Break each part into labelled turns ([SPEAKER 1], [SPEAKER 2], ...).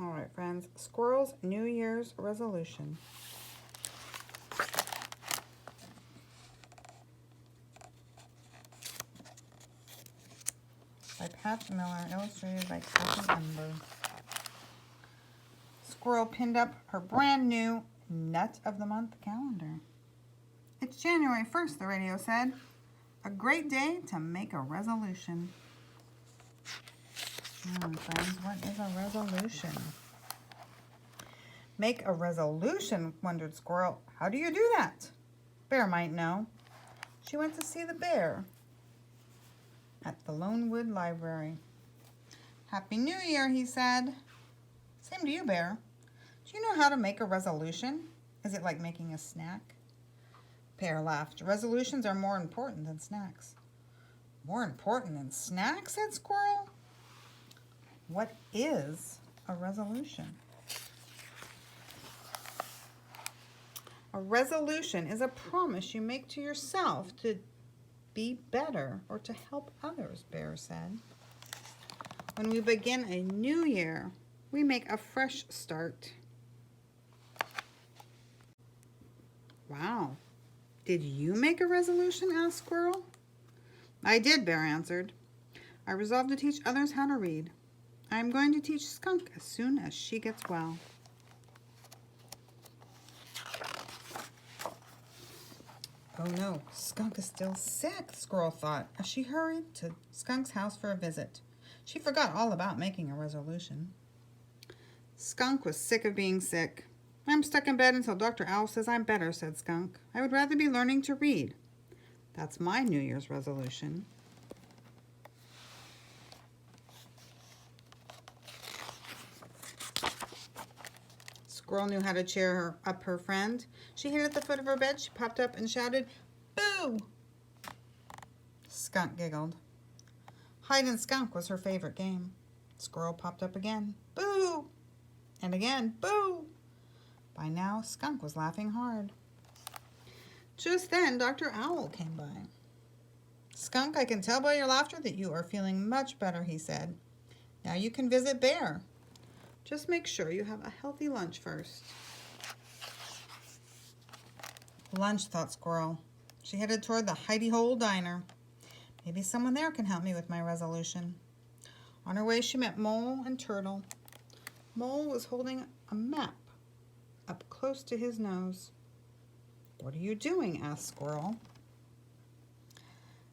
[SPEAKER 1] All right, friends. Squirrel's New Year's resolution. By Pat Miller, illustrated by Kathy Ember. Squirrel pinned up her brand new Nut of the Month calendar. It's January 1st, the radio said. A great day to make a resolution. Friends, what is a resolution? Make a resolution, wondered Squirrel. How do you do that? Bear might know. She went to see the bear at the Lone Wood Library. Happy New Year, he said. Same to you, Bear. Do you know how to make a resolution? Is it like making a snack? Bear laughed. Resolutions are more important than snacks. More important than snacks, said Squirrel. What is a resolution? A resolution is a promise you make to yourself to be better or to help others, Bear said. When we begin a new year, we make a fresh start. Wow. Did you make a resolution? Asked Squirrel. I did, Bear answered. I resolved to teach others how to read. I am going to teach Skunk as soon as she gets well. Oh no, Skunk is still sick, Squirrel thought, as she hurried to Skunk's house for a visit. She forgot all about making a resolution. Skunk was sick of being sick. I'm stuck in bed until Dr. Owl says I'm better, said Skunk. I would rather be learning to read. That's my New Year's resolution. Squirrel knew how to cheer up her friend. She hid at the foot of her bed. She popped up and shouted, "Boo!" Skunk giggled. Hide and skunk was her favorite game. Squirrel popped up again. Boo! And again, boo! By now, Skunk was laughing hard. Just then, Dr. Owl came by. Skunk, I can tell by your laughter that you are feeling much better, he said. Now you can visit Bear. Just make sure you have a healthy lunch first. Lunch, thought Squirrel. She headed toward the Hidey Hole Diner. Maybe someone there can help me with my resolution. On her way, she met Mole and Turtle. Mole was holding a map up close to his nose. What are you doing? Asked Squirrel.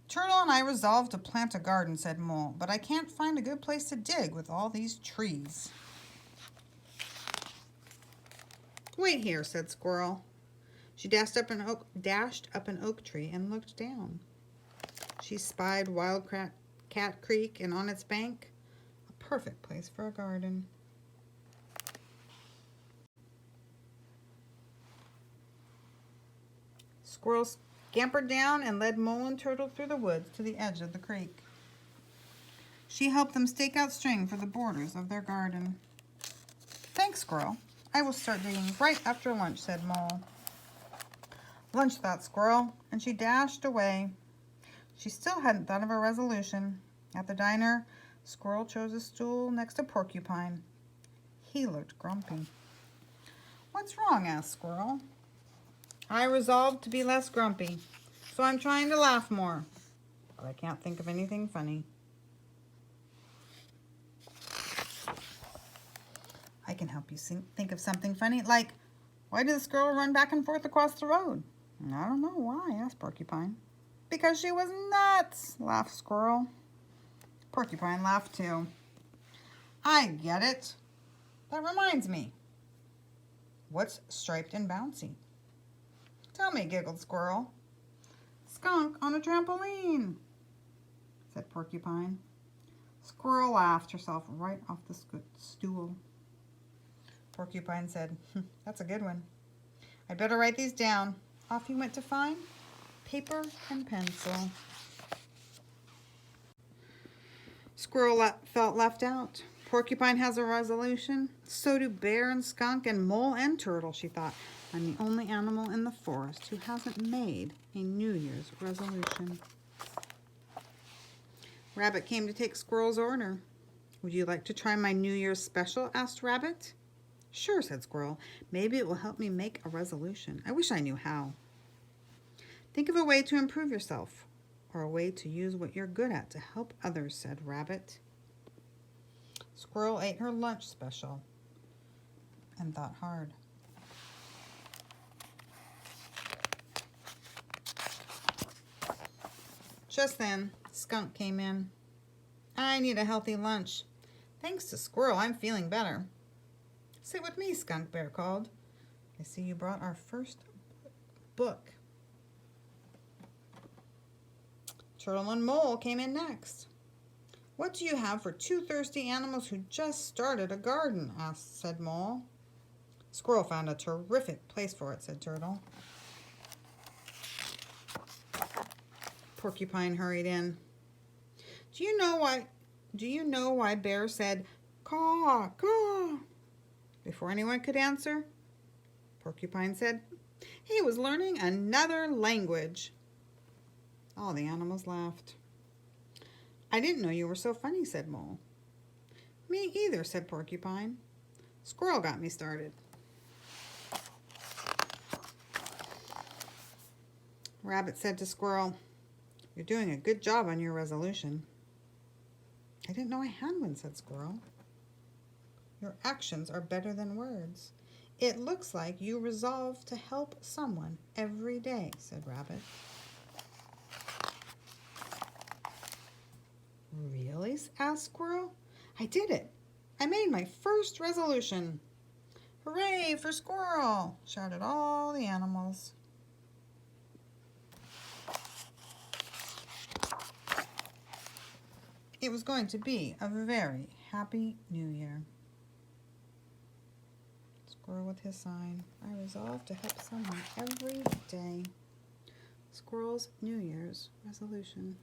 [SPEAKER 1] Turtle and I resolved to plant a garden, said Mole, but I can't find a good place to dig with all these trees. Wait here, said Squirrel. She dashed up an oak tree and looked down. She spied Wildcat Creek, and on its bank, a perfect place for a garden. Squirrel scampered down and led Mole and Turtle through the woods to the edge of the creek. She helped them stake out string for the borders of their garden. Thanks, Squirrel. I will start digging right after lunch, said Mole. Lunch, thought Squirrel, and she dashed away. She still hadn't thought of a resolution. At the diner, Squirrel chose a stool next to Porcupine. He looked grumpy. What's wrong? Asked Squirrel. I resolved to be less grumpy, so I'm trying to laugh more, but I can't think of anything funny. I can help you think of something funny, like, why did the squirrel run back and forth across the road? I don't know why, asked Porcupine. Because she was nuts, laughed Squirrel. Porcupine laughed too. I get it. That reminds me. What's striped and bouncy? Tell me, giggled Squirrel. Skunk on a trampoline, said Porcupine. Squirrel laughed herself right off the stool. Porcupine said, that's a good one. I'd better write these down. Off he went to find paper and pencil. Squirrel felt left out. Porcupine has a resolution. So do Bear and Skunk and Mole and Turtle, she thought. I'm the only animal in the forest who hasn't made a New Year's resolution. Rabbit came to take Squirrel's order. Would you like to try my New Year's special? Asked Rabbit. Sure, said Squirrel. Maybe it will help me make a resolution. I wish I knew how. Think of a way to improve yourself, or a way to use what you're good at to help others, said Rabbit. Squirrel ate her lunch special and thought hard. Just then, Skunk came in. I need a healthy lunch. Thanks to Squirrel, I'm feeling better. Sit with me, Skunk Bear called. I see you brought our first book. Turtle and Mole came in next. What do you have for two thirsty animals who just started a garden? Said Mole. Squirrel found a terrific place for it, said Turtle. Porcupine hurried in. Do you know why Bear said caw, caw? Before anyone could answer, Porcupine said he was learning another language. All the animals laughed. I didn't know you were so funny, said Mole. Me either, said Porcupine. Squirrel got me started. Rabbit said to Squirrel, you're doing a good job on your resolution. I didn't know I had one, said Squirrel. Your actions are better than words. It looks like you resolve to help someone every day, said Rabbit. Really? Asked Squirrel. I did it. I made my first resolution. Hooray for Squirrel! Shouted all the animals. It was going to be a very happy New Year. Squirrel with his sign. I resolve to help someone every day. Squirrel's New Year's resolution.